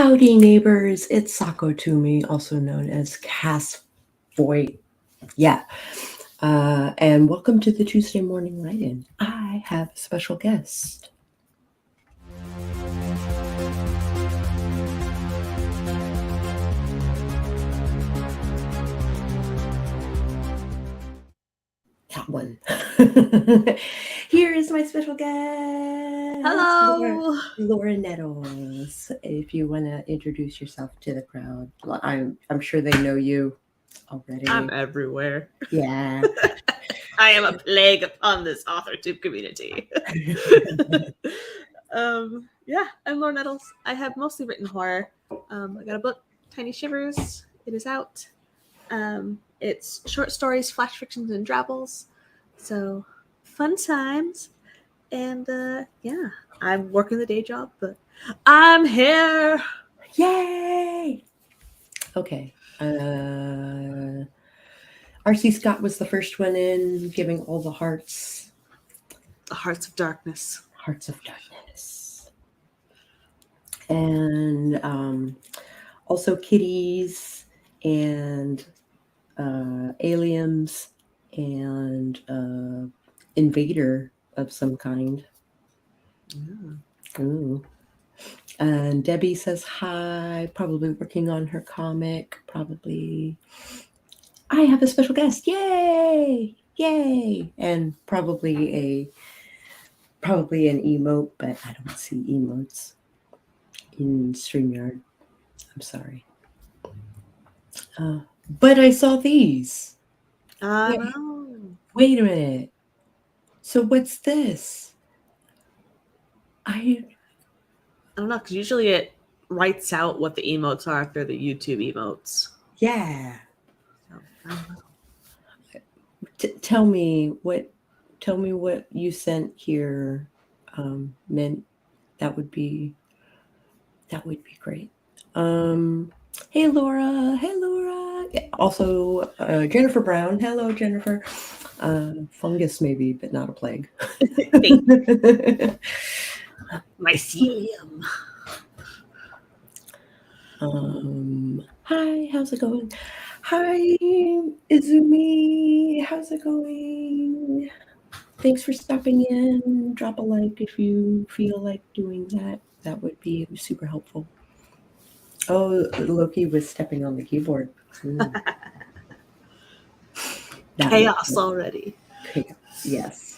Howdy, neighbors. It's Sako Tumi, also known as Cass Voit. Yeah. And welcome to the Tuesday morning write-in. I have a special guest. That one. Here is my special guest. Hello. Laura Nettles. If you want to introduce yourself to the crowd, I'm sure they know you already. I'm everywhere. Yeah. I am a plague upon this AuthorTube community. Yeah, I'm Laura Nettles. I have mostly written horror. I got a book, Tiny Shivers. It is out. It's short stories, flash fictions, and drabbles. So fun times. And yeah, I'm working the day job, but I'm here. Yay! Okay. R.C. Scott was the first one in, giving all the hearts. The Hearts of Darkness. Hearts of Darkness. And also kitties and aliens and invader of some kind. Yeah. Ooh. And Debbie says hi, probably working on her comic, probably. I have a special guest. Yay! Yay! And probably an emote, but I don't see emotes in StreamYard. I'm sorry. But I saw these. I know. Wait a minute. So what's this? I don't know, because usually it writes out what the emotes are if they're the YouTube emotes. Yeah. So, I don't know. Tell me what you sent here meant. That would be great. Hey Laura. Also Jennifer Brown. Hello Jennifer. Fungus maybe, but not a plague. Mycelium. Hi, how's it going? Hi, Izumi. How's it going? Thanks for stopping in. Drop a like if you feel like doing that. That would be super helpful. Oh, Loki was stepping on the keyboard. Chaos already. Yes.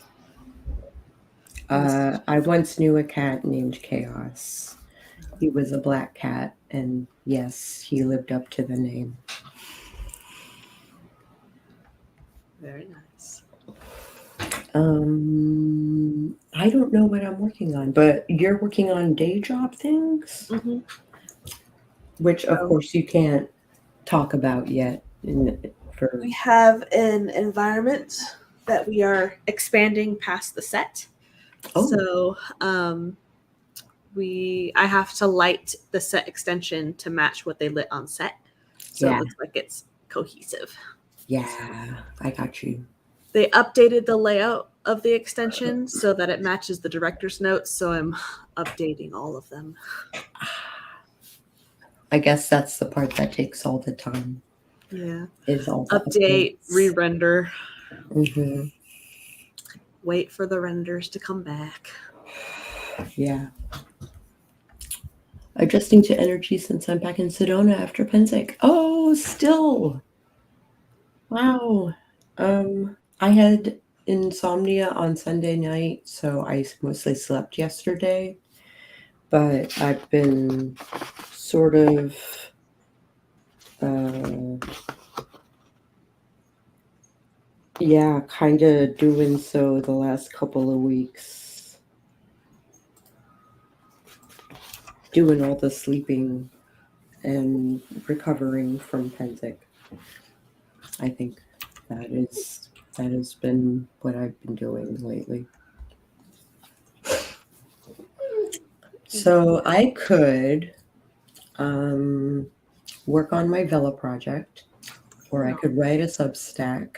I once knew a cat named Chaos. He was a black cat, and yes, he lived up to the name. Very nice. I don't know what I'm working on, but you're working on day job things, which of course you can't talk about yet. We have an environment that we are expanding past the set. Oh. So I have to light the set extension to match what they lit on set. So it looks like it's cohesive. Yeah, I got you. They updated the layout of the extension so that it matches the director's notes. So I'm updating all of them. I guess that's the part that takes all the time. Yeah. Is all the update, re-render. Mm-hmm. Wait for the renders to come back. Yeah. Adjusting to energy since I'm back in Sedona after Pennsic. Oh, still. Wow. I had insomnia on Sunday night, so I mostly slept yesterday. But I've been sort of kind of doing so the last couple of weeks. Doing all the sleeping and recovering from Pennsic. I think that has been what I've been doing lately. So I could work on my Vela project, or I could write a Substack,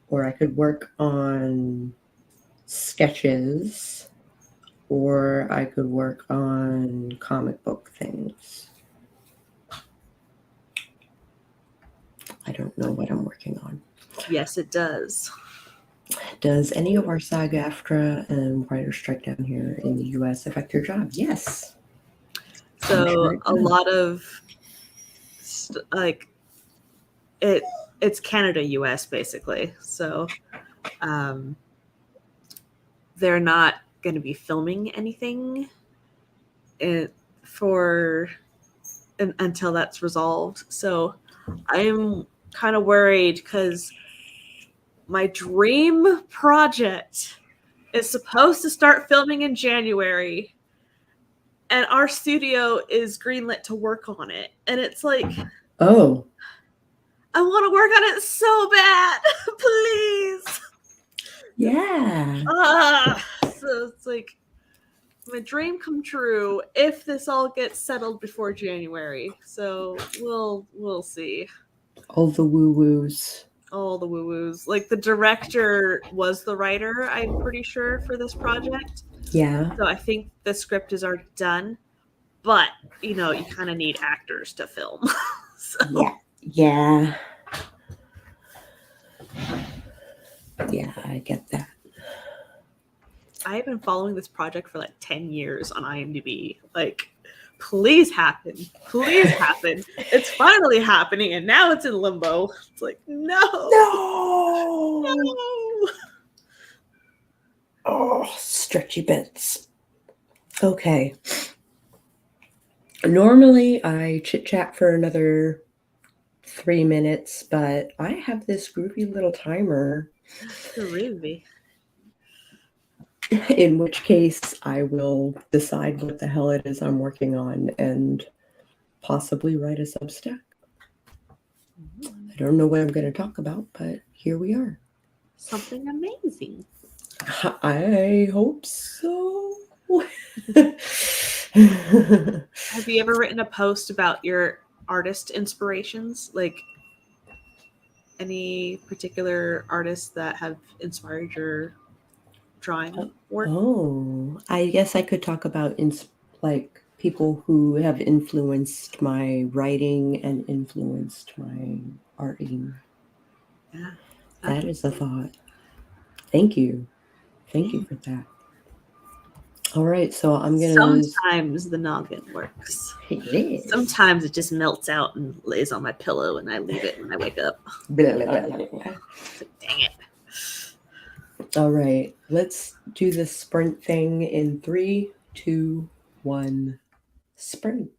or I could work on sketches, or I could work on comic book things. I don't know what I'm working on. Yes, it does. Does any of our SAG-AFTRA and writer strike down here in the U.S. affect your job? Yes. I'm sure So it a does. lot of like it's Canada, US basically. So um, they're not going to be filming anything in, for until that's resolved. So I'm kind of worried because my dream project is supposed to start filming in January, and our studio is greenlit to work on it. And it's like, Oh, I want to work on it so bad. Please. yeah. So it's like my dream come true if this all gets settled before January. So we'll see. All the woo-woos. All the woo-woos. Like the director was the writer, I'm pretty sure, for this project. Yeah. So I think the script is already done. But, you know, you kind of need actors to film. So Yeah. Yeah. Yeah, I get that. I have been following this project for like 10 years on IMDb. Like, please happen. Please happen. It's finally happening, and now it's in limbo. It's like, no. No. No. Oh, stretchy bits. Okay. Normally I chit chat for another 3 minutes, but I have this groovy little timer, Groovy. in which case I will decide what the hell it is I'm working on and possibly write a Substack. I don't know what I'm going to talk about, but here we are. Something amazing. I hope so. Have you ever written a post about your artist inspirations? Like any particular artists that have inspired your drawing work? Oh, I guess I could talk about like people who have influenced my writing and influenced my arting. Yeah. That is a thought. Thank you. Thank you Yeah. for that. All right, so I'm gonna. Sometimes the noggin works. Yes. Sometimes it just melts out and lays on my pillow, and I leave it when I wake up. Blah, blah, blah, blah, blah. It's like, dang it. All right, let's do the sprint thing in 3, 2, 1, sprint.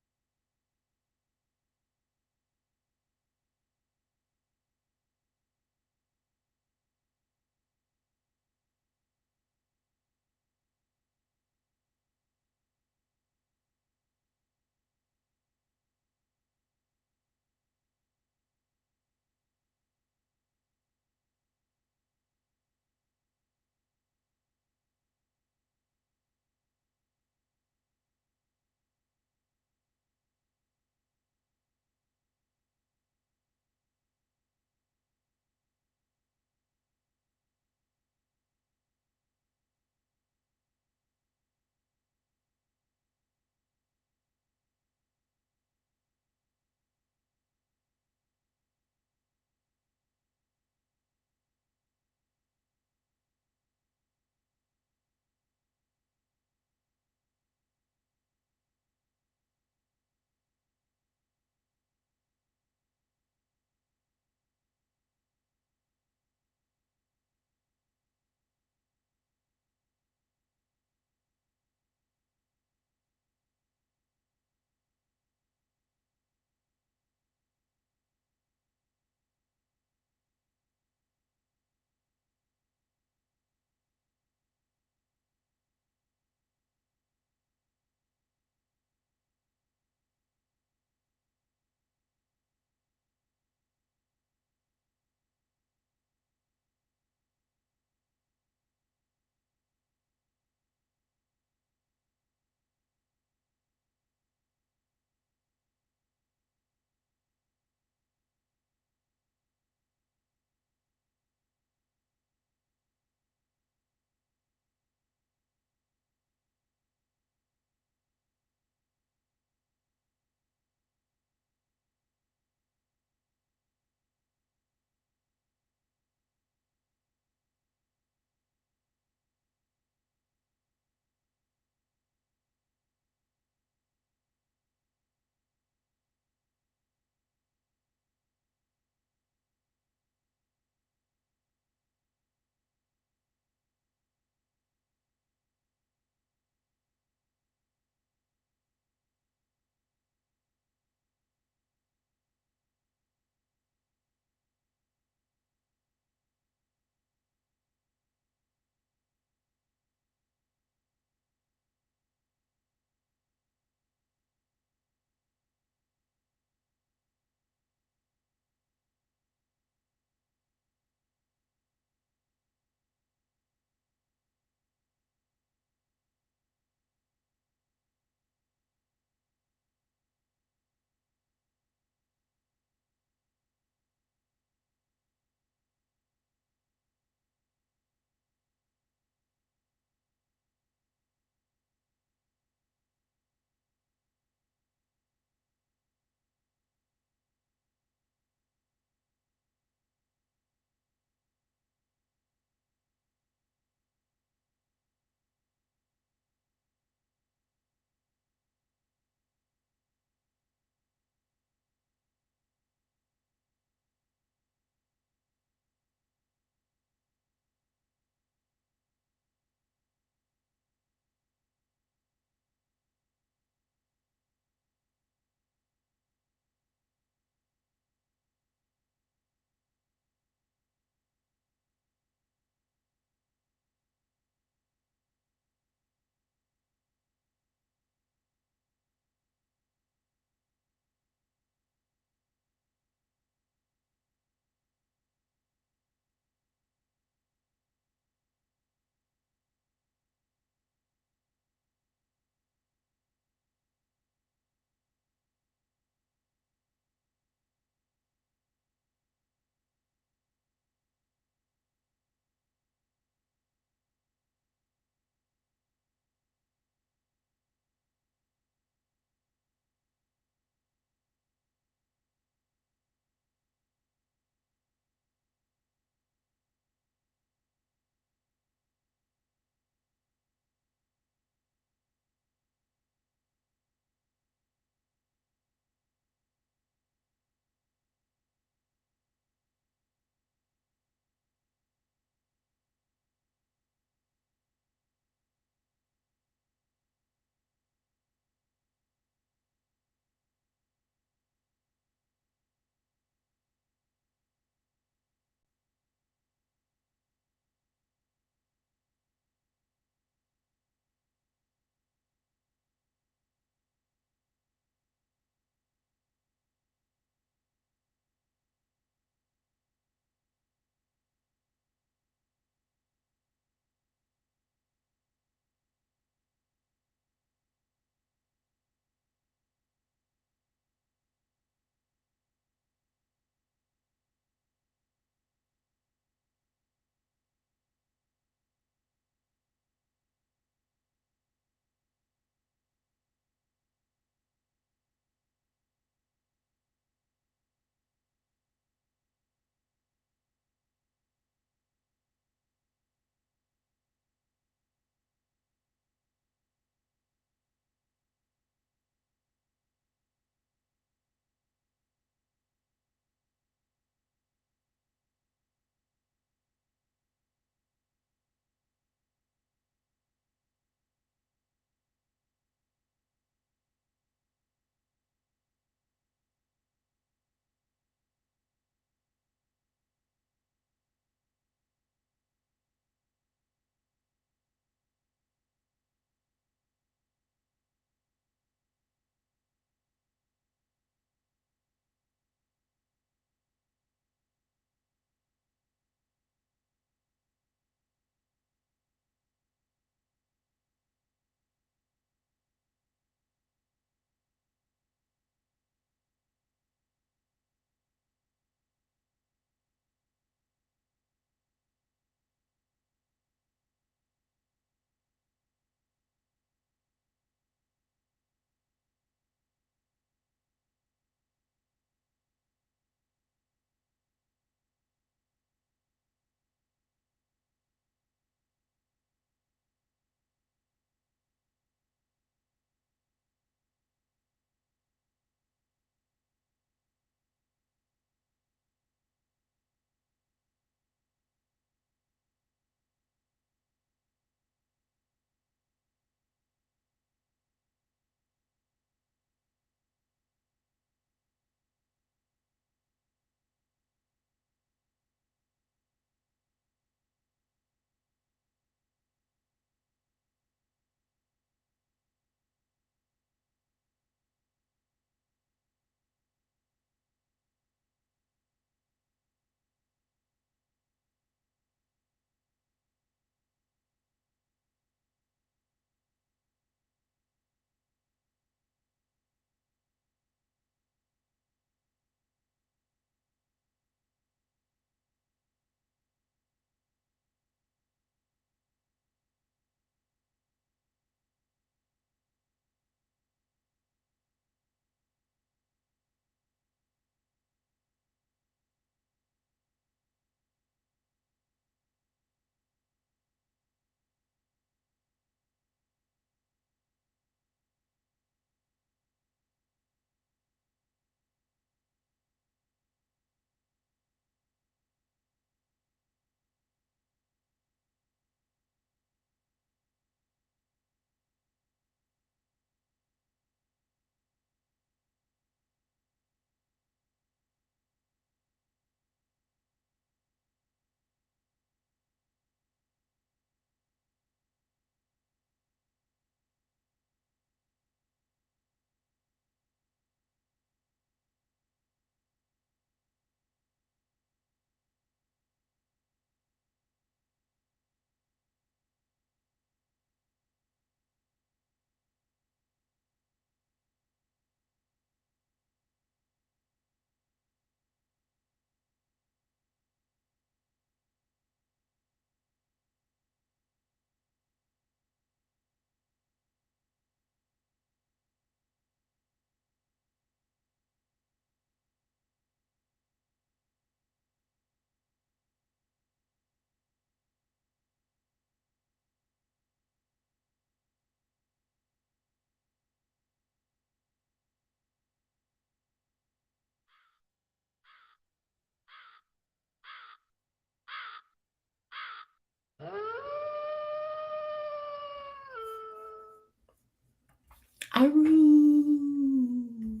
Aru.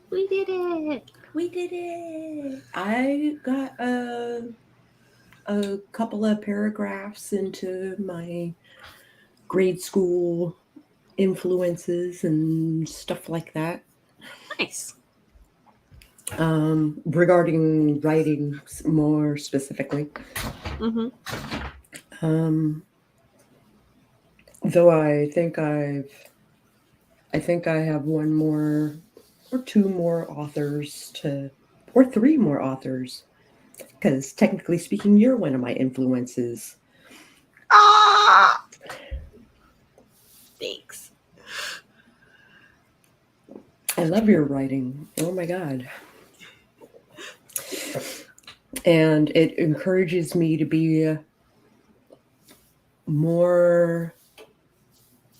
We did it. We did it. I got a couple of paragraphs into my grade school influences and stuff like that. Nice. Regarding writing more specifically. Mm-hmm. Though I think I have one more or two more authors or three more authors, because technically speaking, you're one of my influences. Ah! Thanks. I love your writing. Oh my God. And it encourages me to be more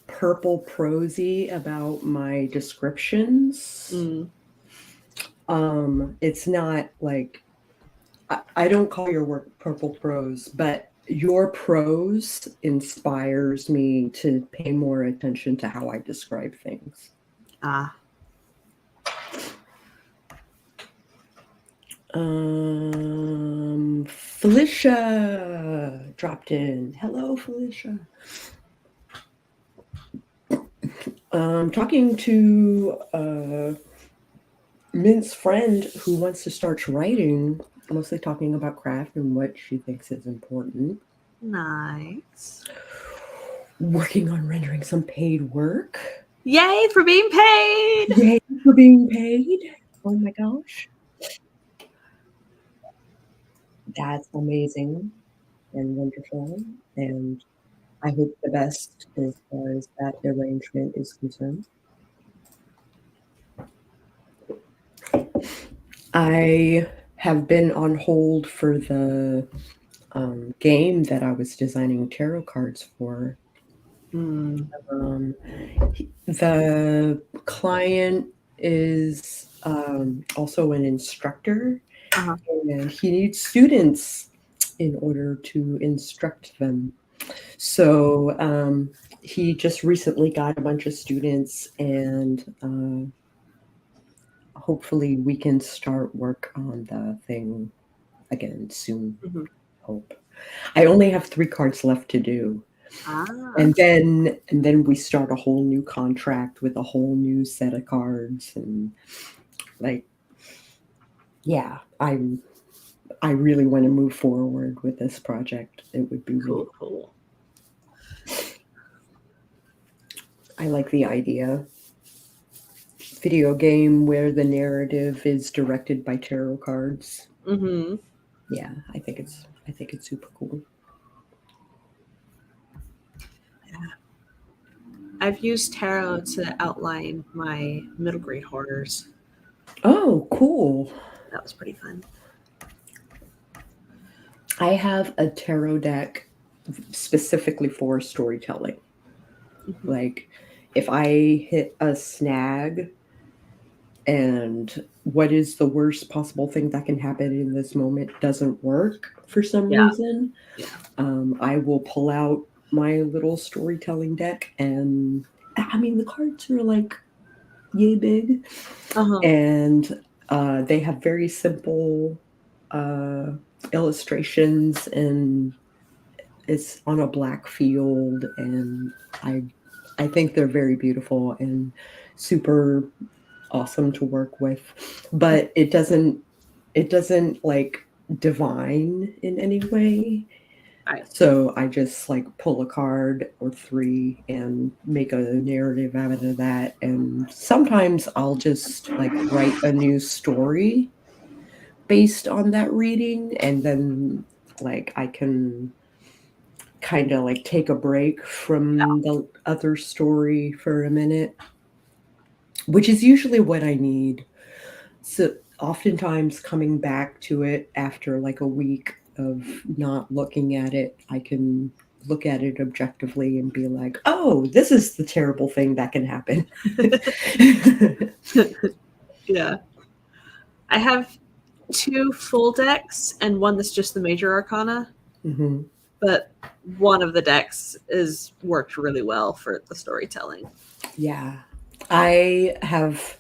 purple prosy about my descriptions. It's not like, I don't call your work purple prose, but your prose inspires me to pay more attention to how I describe things. Felicia dropped in. Hello, Felicia. Talking to Mint's friend who wants to start writing, mostly talking about craft and what she thinks is important. Nice. Working on rendering some paid work. Yay for being paid! Yay for being paid. Oh my gosh. That's amazing and wonderful. And I hope the best as far as that arrangement is concerned. I have been on hold for the game that I was designing tarot cards for. The client is also an instructor, and he needs students in order to instruct them. So he just recently got a bunch of students, and hopefully we can start work on the thing again soon. Hope. I only have 3 cards left to do. And then we start a whole new contract with a whole new set of cards, and like, yeah, I really want to move forward with this project. It would be really cool. I like the idea. Video game where the narrative is directed by tarot cards. Yeah, I think it's super cool. I've used tarot to outline my middle grade horrors. Oh, cool. That was pretty fun. I have a tarot deck specifically for storytelling. Like, if I hit a snag and what is the worst possible thing that can happen in this moment doesn't work for some reason, I will pull out my little storytelling deck, and I mean, the cards are like yay big, and they have very simple illustrations, and it's on a black field, and I think they're very beautiful and super awesome to work with, but it doesn't like divine in any way. So I just like pull a card or 3 and make a narrative out of that. And sometimes I'll just like write a new story based on that reading, and then like I can kind of like take a break from the other story for a minute, which is usually what I need. So oftentimes coming back to it after like a week of not looking at it, I can look at it objectively and be like, oh, this is the terrible thing that can happen. Yeah. I have 2 full decks and one that's just the major arcana. But one of the decks is worked really well for the storytelling. Yeah. I have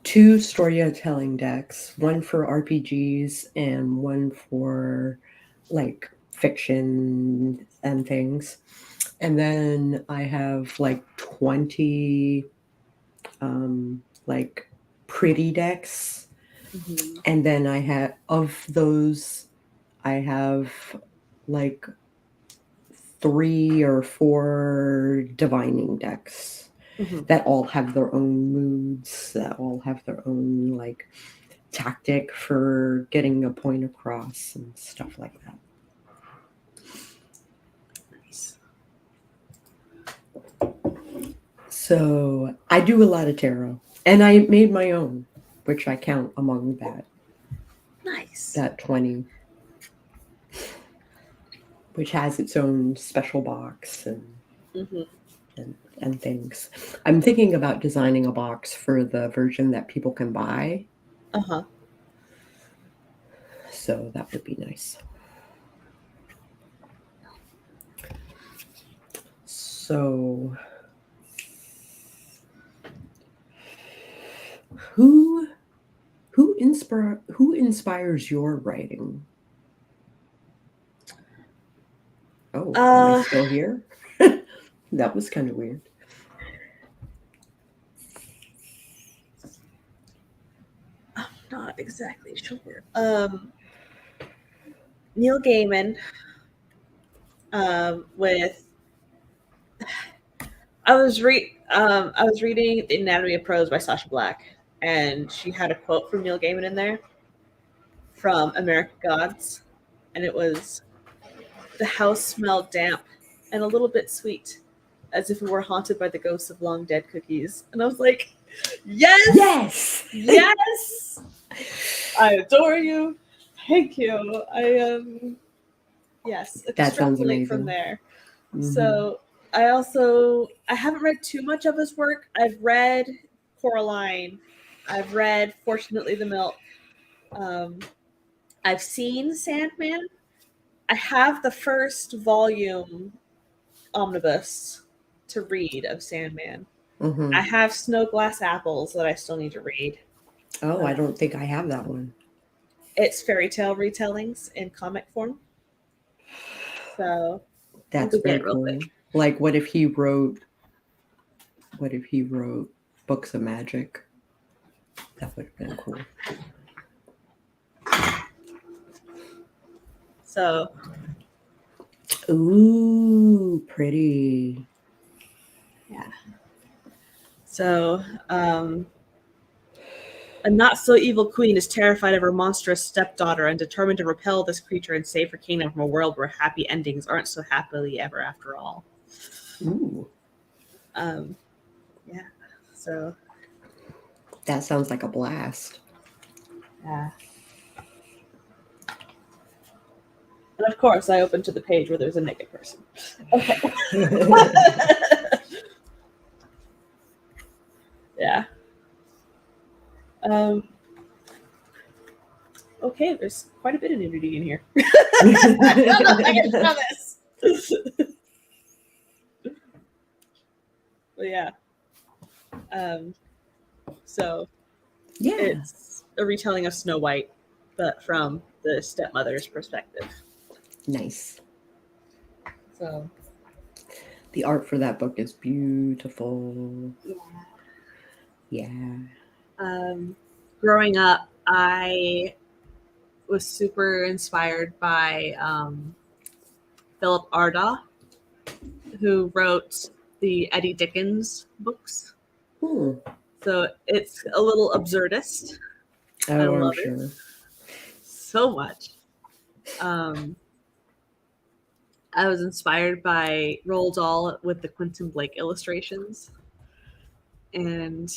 2 storytelling decks, one for RPGs and one for like fiction and things. And then I have like 20 like pretty decks. Mhm. And then I have, of those, I have like 3 or 4 divining decks Mhm. that all have their own moods, that all have their own like tactic for getting a point across and stuff like that. Nice. So I do a lot of tarot, and I made my own, which I count among Nice. that 20, which has its own special box Mhm. and things. I'm thinking about designing a box for the version that people can buy, Uh-huh. so that would be nice. So who inspires your writing? Oh, am I still here? That was kind of weird. I'm not exactly sure. Neil Gaiman with I was reading The Anatomy of Prose by Sasha Black, and she had a quote from Neil Gaiman in there from American Gods, and it was, "The house smelled damp and a little bit sweet, as if it were haunted by the ghosts of long dead cookies." And I was like, yes, Yes. yes, I adore you. Thank you. Yes, That sounds extrapolate from amazing. there. Mhm. So I haven't read too much of his work. I've read Coraline. I've read Fortunately the Milk. I've seen Sandman. I have the first volume omnibus to read of Sandman. Mhm. I have Snow Glass Apples that I still need to read. Oh, I don't think I have that one. It's fairy tale retellings in comic form. So I'll That's go get very it real cool. quick. Like, what if he wrote books of magic? That would have been cool. So Ooh, pretty. yeah. So a not so evil queen is terrified of her monstrous stepdaughter and determined to repel this creature and save her kingdom from a world where happy endings aren't so happily ever after all. Ooh, Yeah. So that sounds like a blast. yeah. And of course, I opened to the page where there's a naked person. Okay. Yeah. Okay, there's quite a bit of nudity in here. I don't know if I can show this. But yeah. So Yeah, it's a retelling of Snow White, but from the stepmother's perspective. nice. So The art for that book is beautiful. Yeah. growing up, I was super inspired by Philip Ardaugh, who wrote the Eddie Dickens books. Hmm. So it's a little absurdist. I Oh, I'm love it sure. so much. I was inspired by Roald Dahl with the Quentin Blake illustrations, and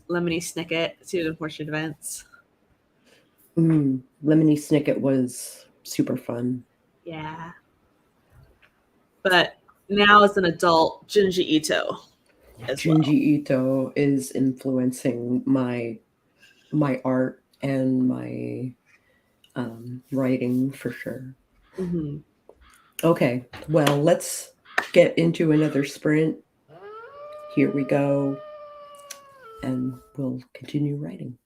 Lemony Snicket, Suit Unfortunate Events. Lemony Snicket was super fun. Yeah. But now as an adult, Junji Ito as well. Junji Ito is influencing my art and my writing for sure. Mm-hmm. Okay, well, let's get into another sprint. here we go, and we'll continue writing.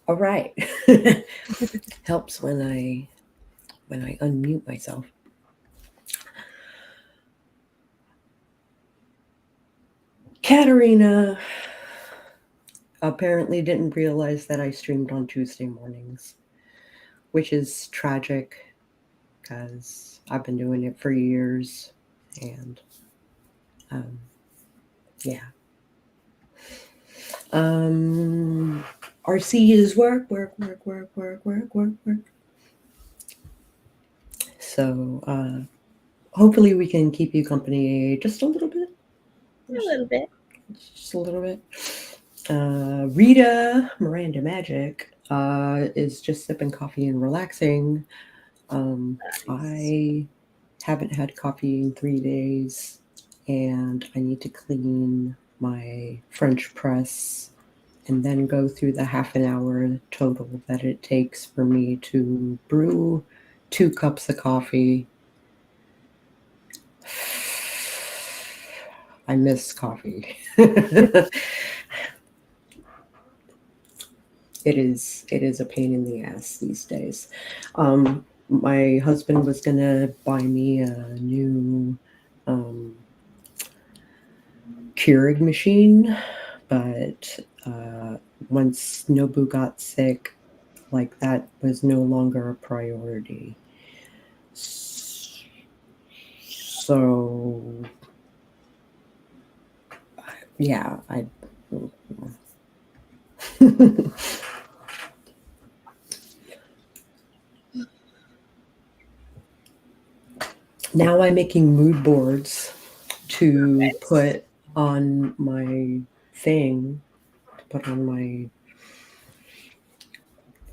All right. Helps when I unmute myself. Katerina apparently didn't realize that I streamed on Tuesday mornings, which is tragic because I've been doing it for years, and yeah. RC is work. So hopefully we can keep you company just a little bit. A little bit. Just a little bit. Rita Miranda Magic is just sipping coffee and relaxing. Nice. I haven't had coffee in 3 days, and I need to clean my French press and then go through the half an hour total that it takes for me to brew 2 cups of coffee. I miss coffee. It is a pain in the ass these days. My husband was gonna buy me a new Keurig machine, but once Nobu got sick, like that was no longer a priority. So yeah, I now I'm making mood boards to put on my thing, to put on my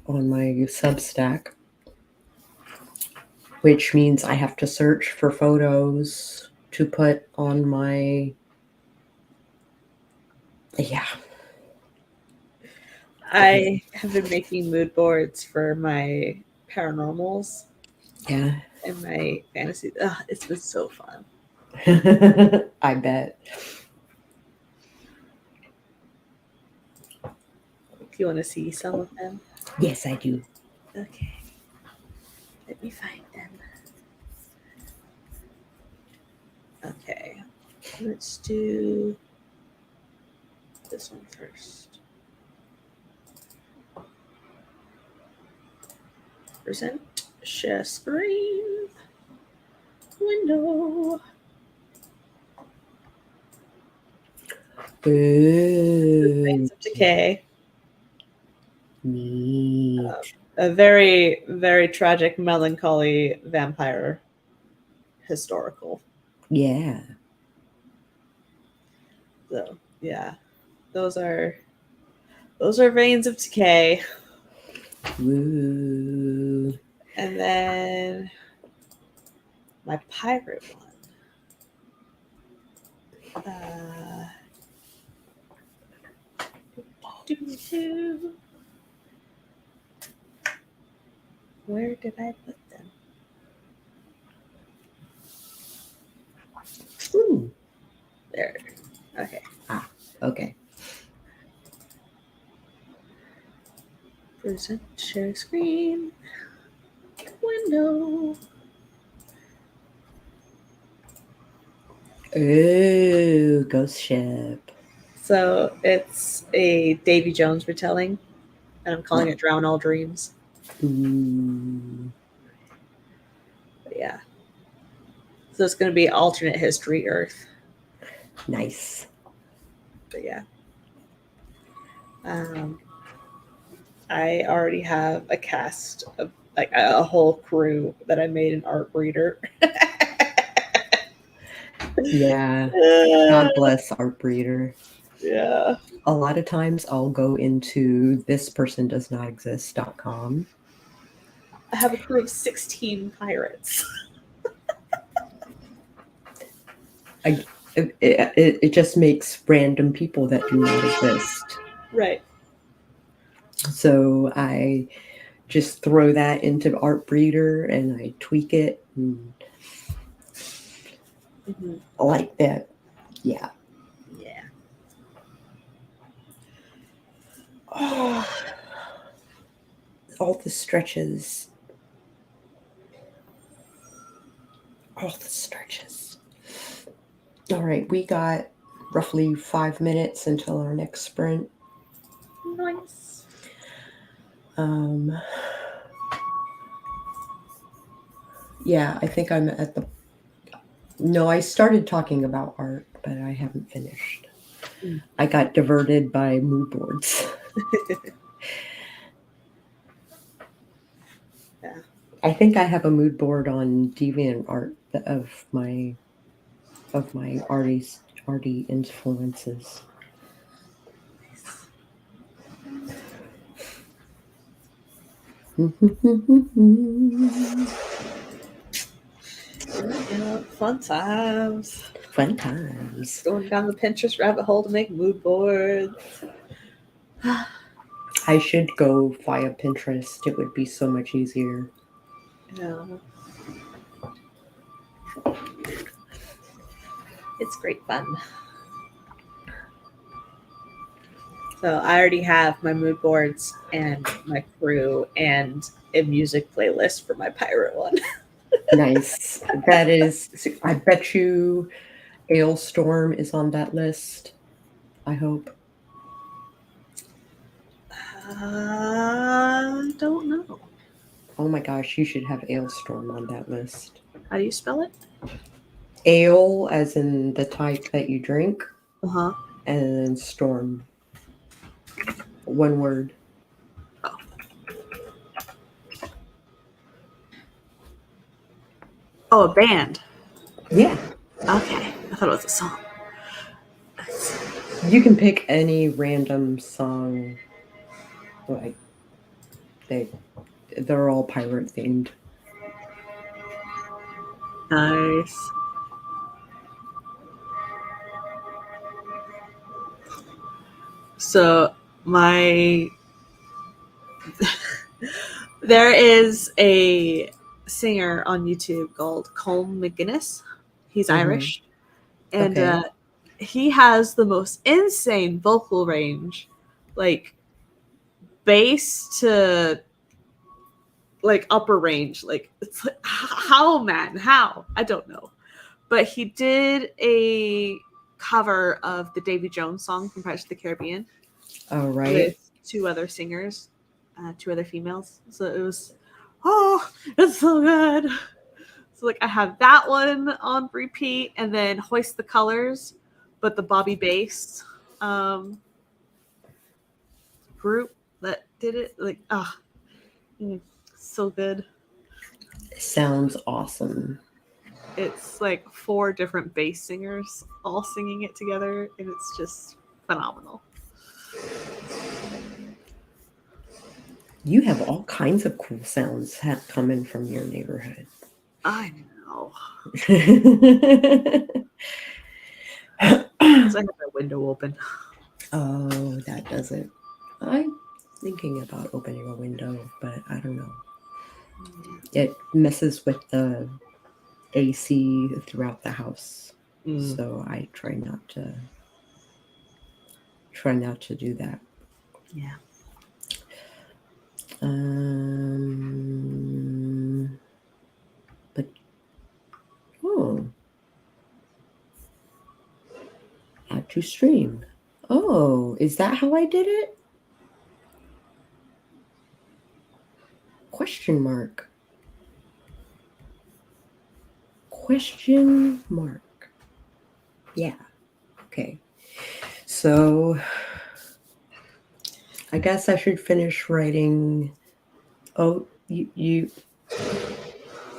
Substack, which means I have to search for photos to put on my I have been making mood boards for my paranormals yeah. and my fantasy. It's been so fun. I bet. Do you want to see some of them? Yes, I do. Okay. Let me find them. Okay. Let's do this one first. Present share screen window. Veins of Decay. Neat. A very, very tragic, melancholy vampire historical. Yeah. So yeah, those are Veins of Decay. Woo. And then my pirate one. Where did I put them? Ooh. There. Okay. Okay. Present share screen window. Oh, ghost ship. So it's a Davy Jones retelling, and I'm calling it Drown All Dreams. Ooh. But yeah. So it's going to be alternate history Earth. Nice. But yeah. I already have a cast of like a whole crew that I made an art breeder. Yeah. God bless Art Breeder. Yeah. A lot of times I'll go into thispersondoesnotexist.com. I have a crew of 16 pirates. It just makes random people that do not exist. Right. So I just throw that into Art Breeder and I tweak it. And I like that. Yeah. Yeah. Oh. all the stretches. All the stretches. All right, we got roughly 5 minutes until our next sprint. Nice. Yeah, I think I'm at the... No, I started talking about art, but I haven't finished. I got diverted by mood boards. Yeah. I think I have a mood board on DeviantArt of my arty influences. Yeah, fun times. Fun times. Going down the Pinterest rabbit hole to make mood boards. I should go via Pinterest. It would be so much easier. Yeah. It's great fun. So I already have my mood boards and my crew and a music playlist for my pirate one. Nice. That is... I bet you Ailstorm is on that list. I hope. Don't know. Oh my gosh, you should have Ailstorm on that list. How do you spell it? Ale, as in the type that you drink, Uh-huh. and then storm. One word. Oh, a band. Yeah. Okay. I thought it was a song. You can pick any random song. Like they're all pirate themed. Nice. So there is a singer on YouTube called Colm McGuinness. He's Irish. And Okay. he has the most insane vocal range. Like bass to like upper range. Like it's like how I don't know. But he did a cover of the Davy Jones song from Pirates of the Caribbean. All right. With two other singers, two other females. So it was, it's so good. So like I have that one on repeat, and then Hoist the Colors, but the Bobby Bass group that did it, like so good. Sounds awesome. It's like 4 different bass singers all singing it together, and it's just phenomenal. You have all kinds of cool sounds coming from your neighborhood. I know. I have my window open. Oh, that does it. I'm thinking about opening a window, but I don't know. It messes with the AC throughout the house. So I try not to do that. Yeah. But add to stream. Oh, is that how I did it? Question mark. Question mark. Yeah. Okay. So I guess I should finish writing. Oh, you.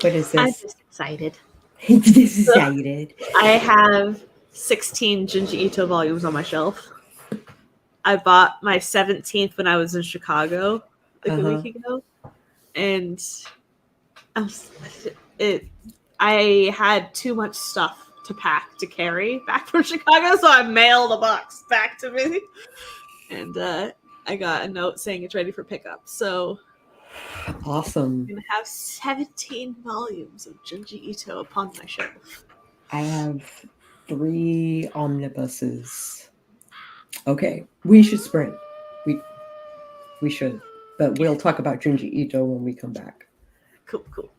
What is this? I'm just excited. Decided. I have 16 Junji Ito volumes on my shelf. I bought my 17th when I was in Chicago like a week ago, and I had too much stuff to pack to carry back from Chicago, so I mailed a box back to me, and I got a note saying it's ready for pickup. So awesome. I'm gonna have 17 volumes of Junji Ito upon my shelf. I have 3 omnibuses. Okay, we should sprint. We should. But we'll talk about Junji Ito when we come back. Cool, cool.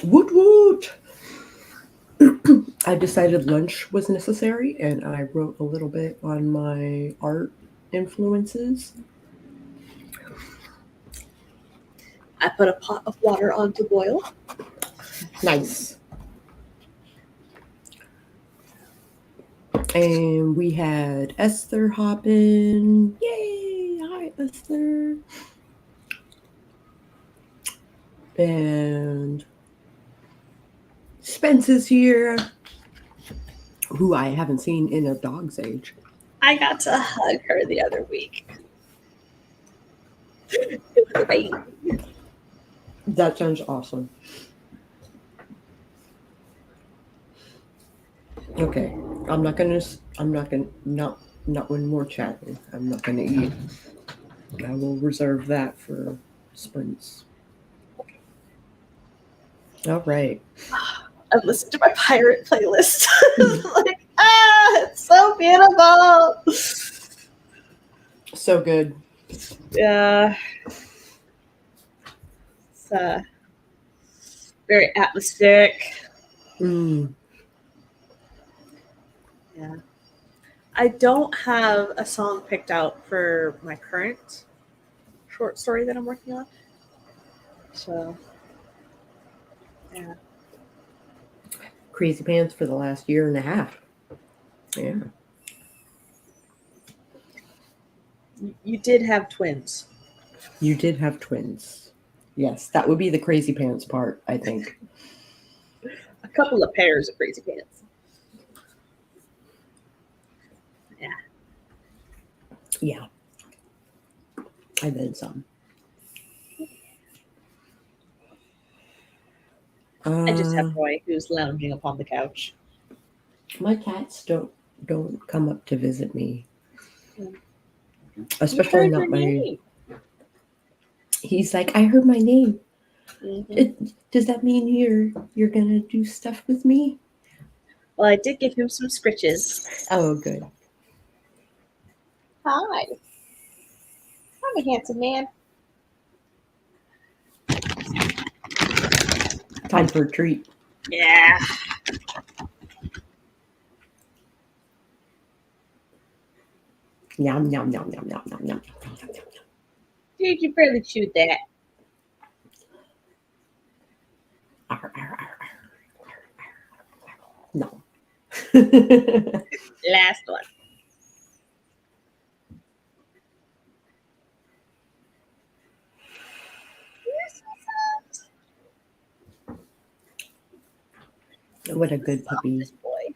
Woot woot! I decided lunch was necessary, and I wrote a little bit on my art influences. I put a pot of water on to boil. Nice. And we had Esther hop in. Yay! Hi, Esther. And Spence is here, who I haven't seen in a dog's age. I got to hug her the other week. It was great. That sounds awesome. Okay, not when we're chatting. I'm not gonna eat. I will reserve that for Spence. All right. I've listened to my pirate playlist. Like, it's so beautiful. So good. Yeah. It's very atmospheric. Mm. Yeah. I don't have a song picked out for my current short story that I'm working on. So, yeah. Crazy Pants for the last year and a half. Yeah. You did have twins. You did have twins. Yes, that would be the Crazy Pants part, I think. A couple of pairs of crazy pants. Yeah. Yeah. And then some. I just have Roy who's lounging upon the couch. My cats don't come up to visit me. You Especially heard not your my name. He's like, I heard my name. Mm-hmm. Does that mean you're gonna do stuff with me? Well, I did give him some scritches. Oh, good. Hi. I'm a handsome man. Time for a treat. Yeah. Yum yum yum yum yum yum yum yum yum. Dude, you barely chewed that. Arr, arr, arr, arr. No. Last one. What a good puppy. This boy.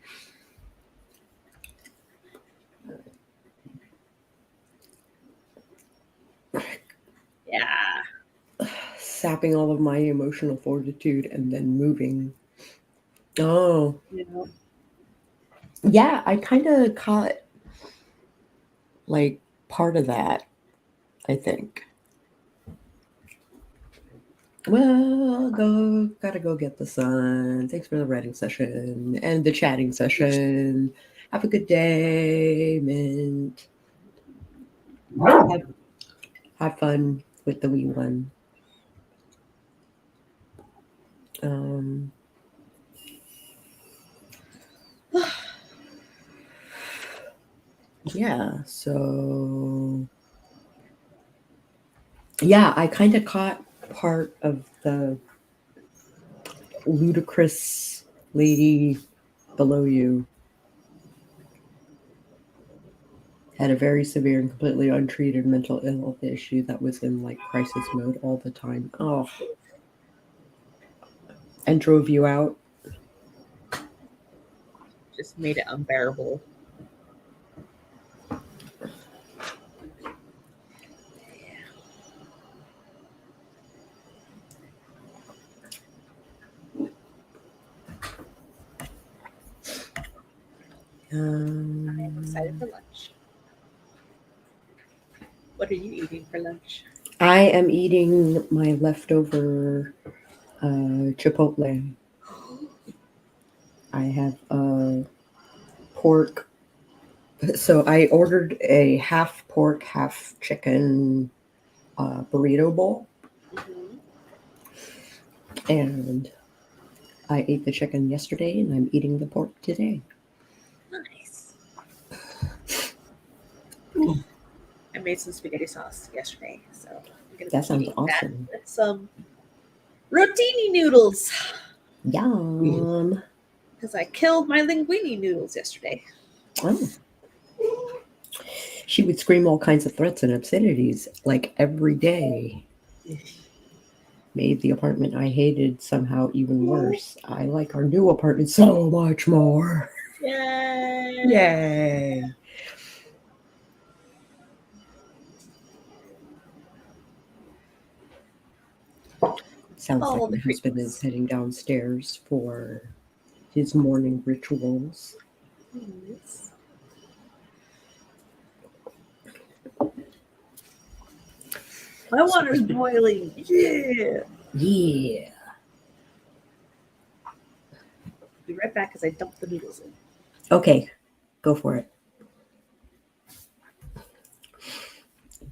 Yeah. Sapping all of my emotional fortitude and then moving. Oh. You know. Yeah, I kind of caught like part of that, I think. Well, gotta go get the sun. Thanks for the writing session and the chatting session. Have a good day, Mint. Have fun with the wee one. Yeah, so yeah, I kind of caught part of the ludicrous lady below you. Had a very severe and completely untreated mental health issue that was in like crisis mode all the time. Oh. And drove you out. Just made it unbearable. I'm excited for lunch. What are you eating for lunch? I am eating my leftover Chipotle. I have pork. So I ordered a half pork, half chicken burrito bowl. Mm-hmm. And I ate the chicken yesterday, and I'm eating the pork today. Nice. I made some spaghetti sauce yesterday, so I'm gonna That be sounds eating awesome. that with some rotini noodles Yum. because I killed my linguine noodles yesterday. Oh. She would scream all kinds of threats and obscenities like every day. Made the apartment I hated somehow even worse. I like our new apartment so much more. Yay! Yay. Sounds All like the my husband is creatures. heading downstairs for his morning rituals. Yes. My water's boiling. Yeah. Yeah. Be right back because I dumped the noodles in. Okay, go for it.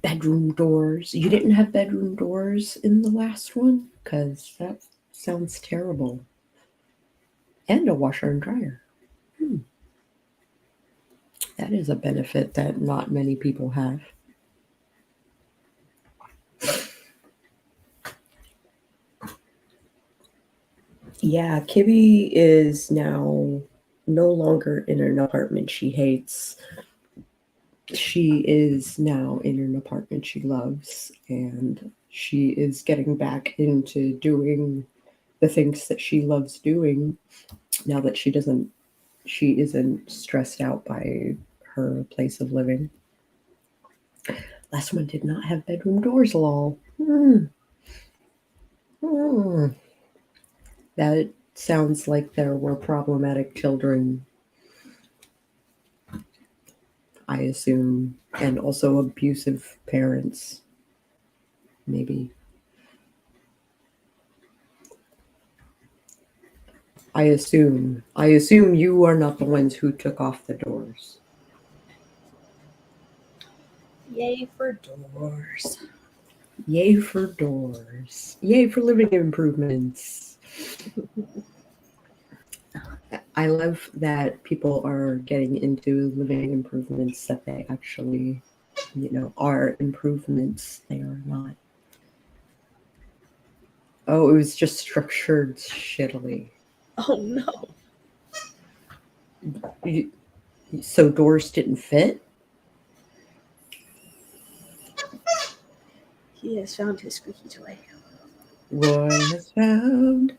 Bedroom doors. You didn't have bedroom doors in the last one? Because that sounds terrible. And a washer and dryer. That is a benefit that not many people have. Yeah, Kibby is now no longer in an apartment she hates. She is now in an apartment she loves, and she is getting back into doing the things that she loves doing now that she isn't stressed out by her place of living. Last one did not have bedroom doors, lol. Hmm. That sounds like there were problematic children, I assume, and also abusive parents, maybe. I assume you are not the ones who took off the doors. Yay for doors. Yay for doors. Yay for living improvements. I love that people are getting into living improvements that they actually, are improvements. They are not. Oh, it was just structured shittily. Oh no. You- So doors didn't fit? He has found his squeaky toy. Roy has found.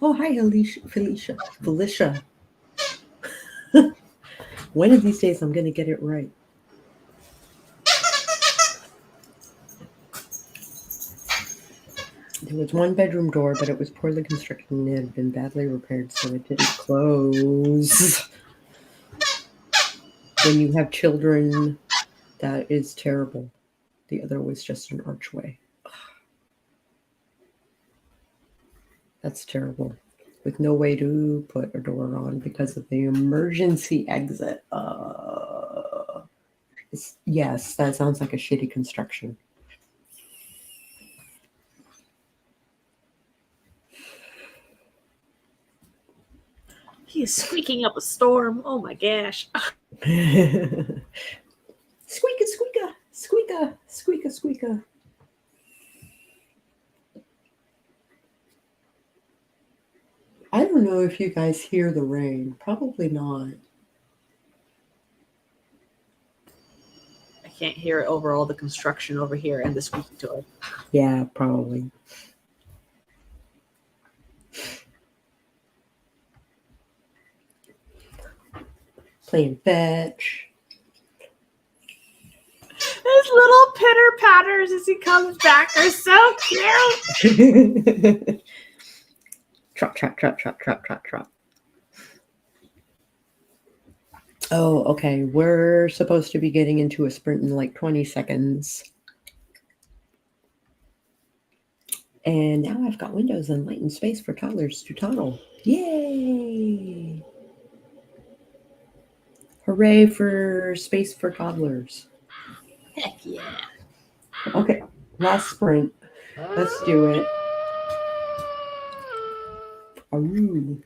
Oh, hi, Felicia. One of these days I'm going to get it right. There was one bedroom door, but it was poorly constructed and it had been badly repaired, so it didn't close. When you have children, that is terrible. The other was just an archway. That's terrible. With no way to put a door on because of the emergency exit. Yes, that sounds like a shitty construction. He is squeaking up a storm. Oh my gosh. Squeaka, squeaka, squeaka, squeaka, squeaka. I don't know if you guys hear the rain. Probably not. I can't hear it over all the construction over here and the squeaky toy. Yeah, probably. Playing fetch. His little pitter patters as he comes back are so cute. Trot, trot, trot, trot, trot, trot, trot. Oh, okay. We're supposed to be getting into a sprint in like 20 seconds. And now I've got windows and light and space for toddlers to toddle. Yay! Hooray for space for toddlers. Heck yeah. Okay, last sprint. Let's do it. Ooh.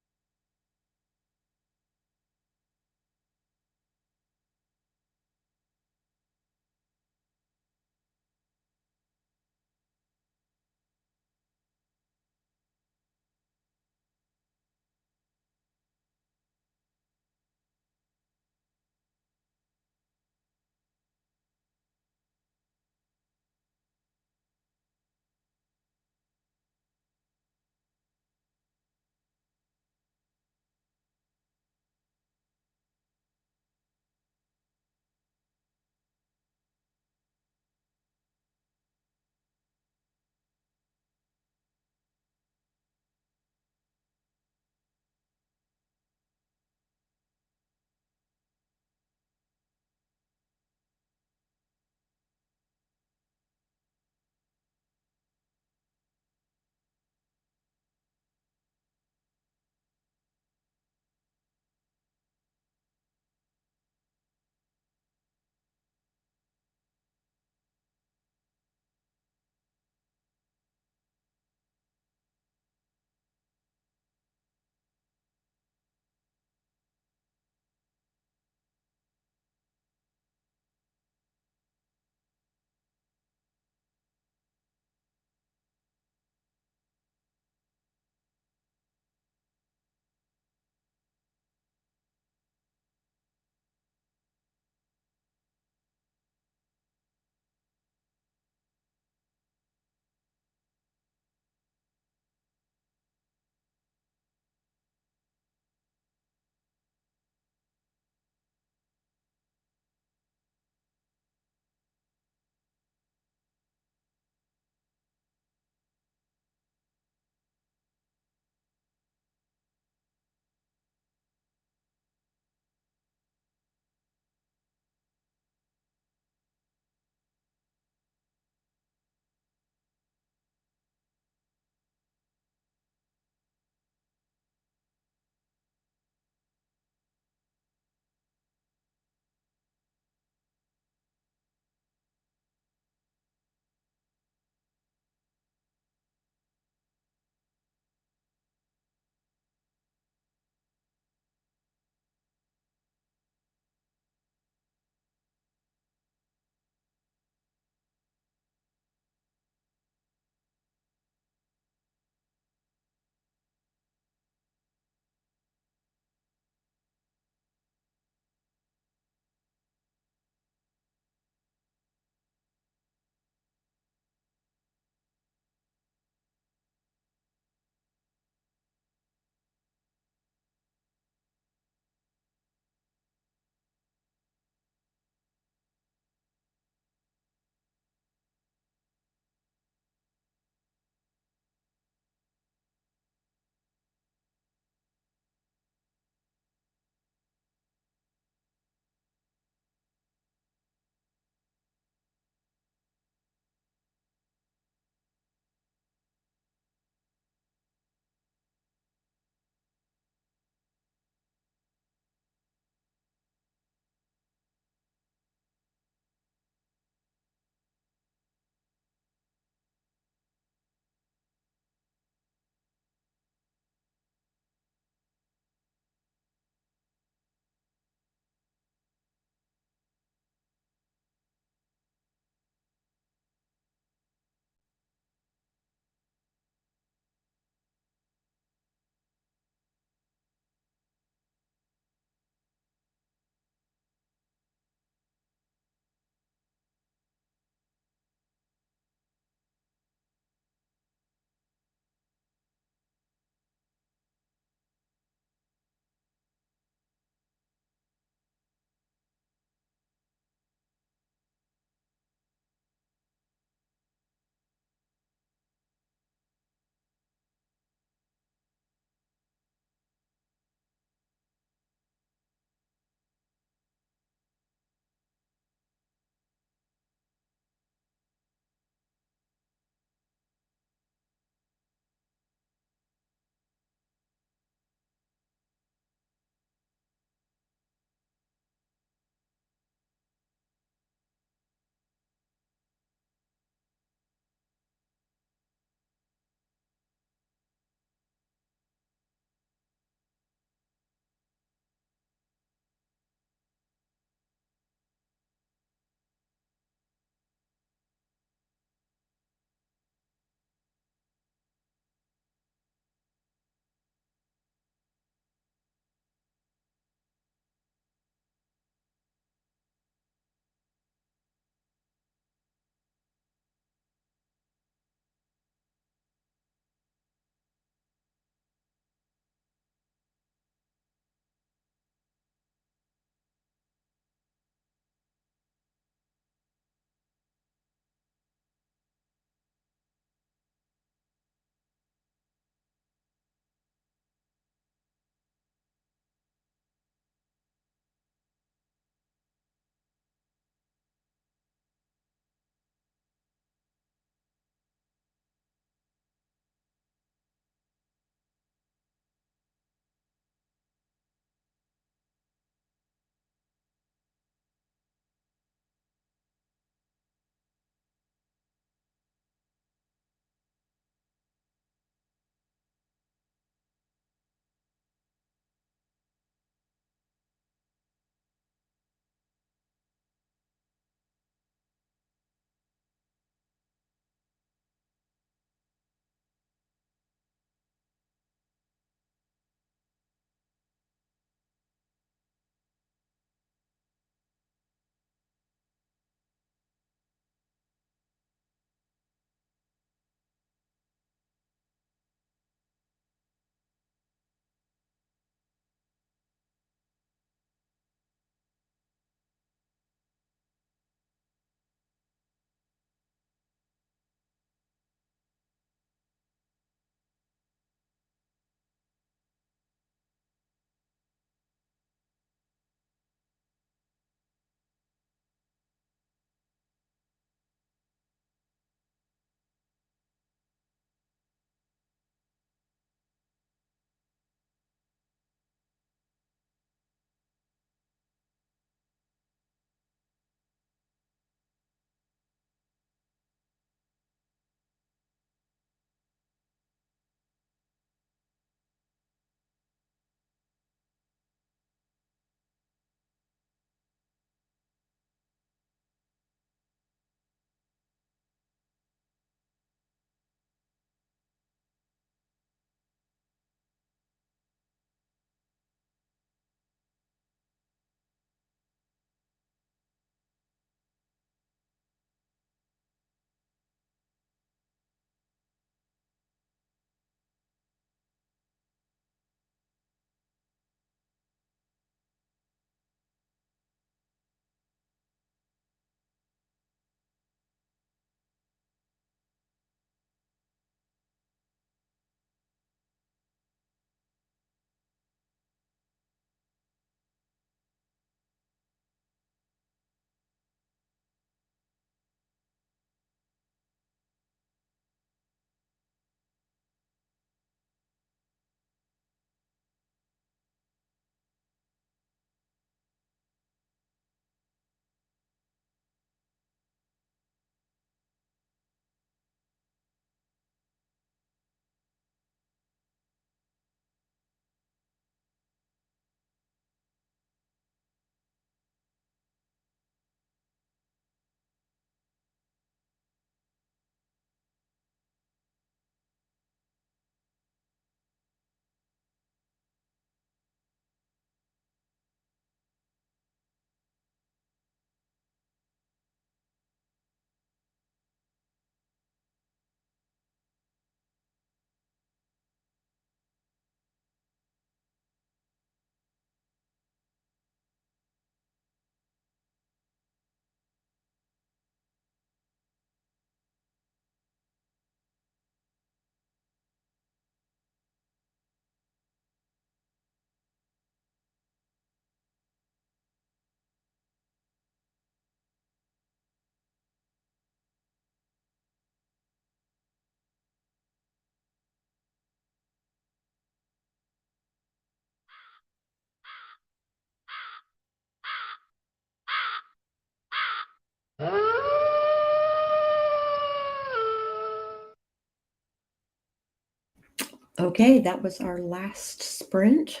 Okay, that was our last sprint.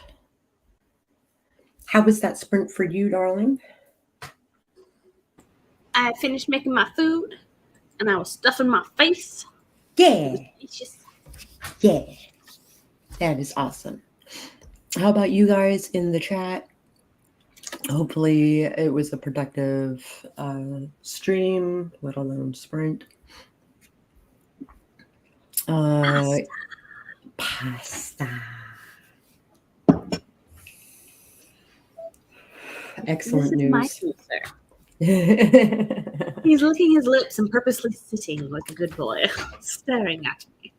How was that sprint for you, darling? I finished making my food, and I was stuffing my face. It Yeah. was delicious. Yeah. That is awesome. How about you guys in the chat? Hopefully it was a productive stream, let alone sprint. Pasta. Excellent This is my news. food, sir. He's licking his lips and purposely sitting like a good boy, staring at me.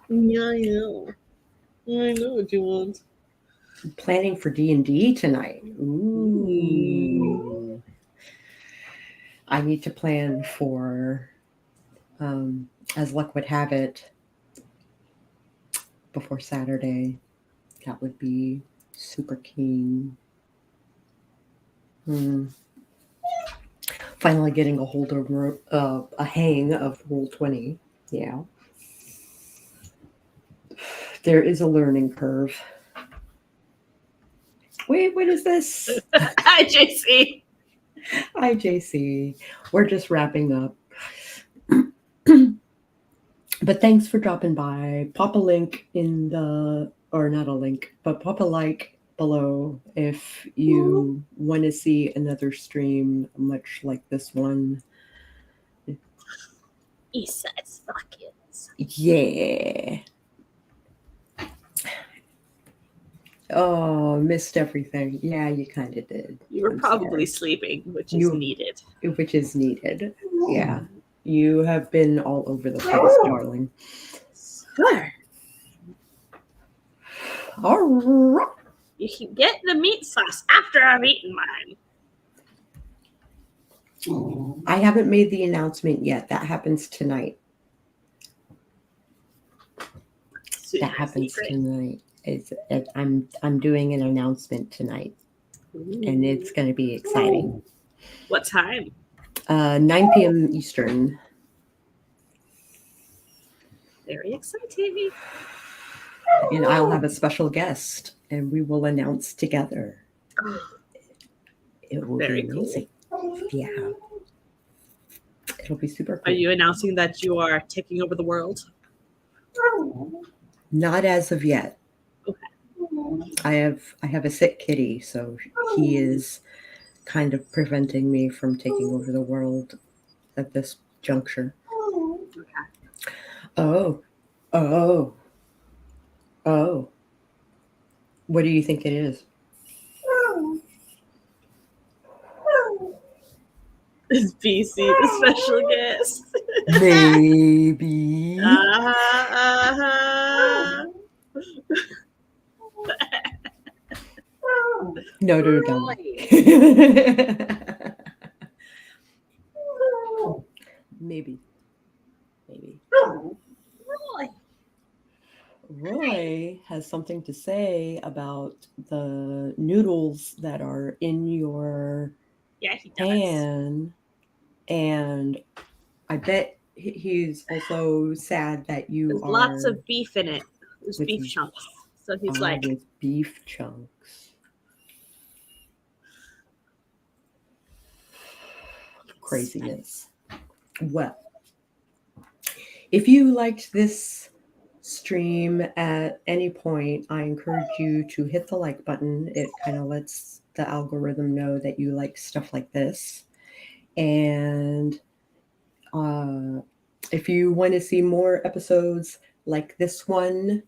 Yeah, I know. I know what you want. Planning for D&D tonight. Ooh. I need to plan for, as luck would have it, before Saturday. That would be super keen. Finally getting a hold of a hang of Roll20. Yeah. There is a learning curve. Wait, what is this? Hi, JC. Hi, JC. We're just wrapping up. But thanks for dropping by. Pop a link in the, or not a link, but pop a like below if you want to see another stream much like this one. East Side Sprockets. Yeah. Oh, missed everything. Yeah, you kind of did. You were I'm probably sorry. sleeping, which is needed. Which is needed. Yeah. You have been all over the place, darling. Sure. All right. You can get the meat sauce after I've eaten mine. I haven't made the announcement yet. That happens tonight. That happens tonight. I'm doing an announcement tonight. Ooh. And it's going to be exciting. What time? 9 p.m. Eastern. Very exciting. And I'll have a special guest, and we will announce together. It will Very be amazing. Cool. Yeah. It'll be super cool. Are you announcing that you are taking over the world? Not as of yet. Okay. I have a sick kitty, so he is kind of preventing me from taking over the world at this juncture. Okay. Oh. What do you think it is? Is BC the special guest? Maybe. No, don't. Maybe. Roy has something to say about the noodles that are in your pan, and I bet he's also sad that There's lots of beef in it. There's beef chunks. So he's like, with beef chunks. Craziness. Well, if you liked this stream at any point, I encourage you to hit the like button. It kind of lets the algorithm know that you like stuff like this. And if you want to see more episodes like this one,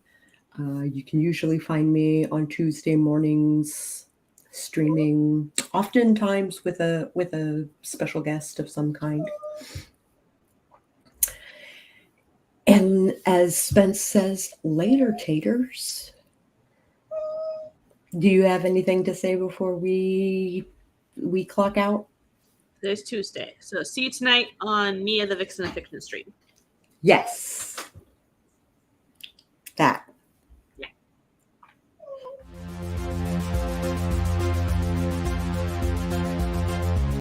you can usually find me on Tuesday mornings streaming, oftentimes with a special guest of some kind. And as Spence says, later, taters. Do you have anything to say before we clock out? Today's Tuesday. So see you tonight on Mia the Vixen of Fiction stream. Yes. That.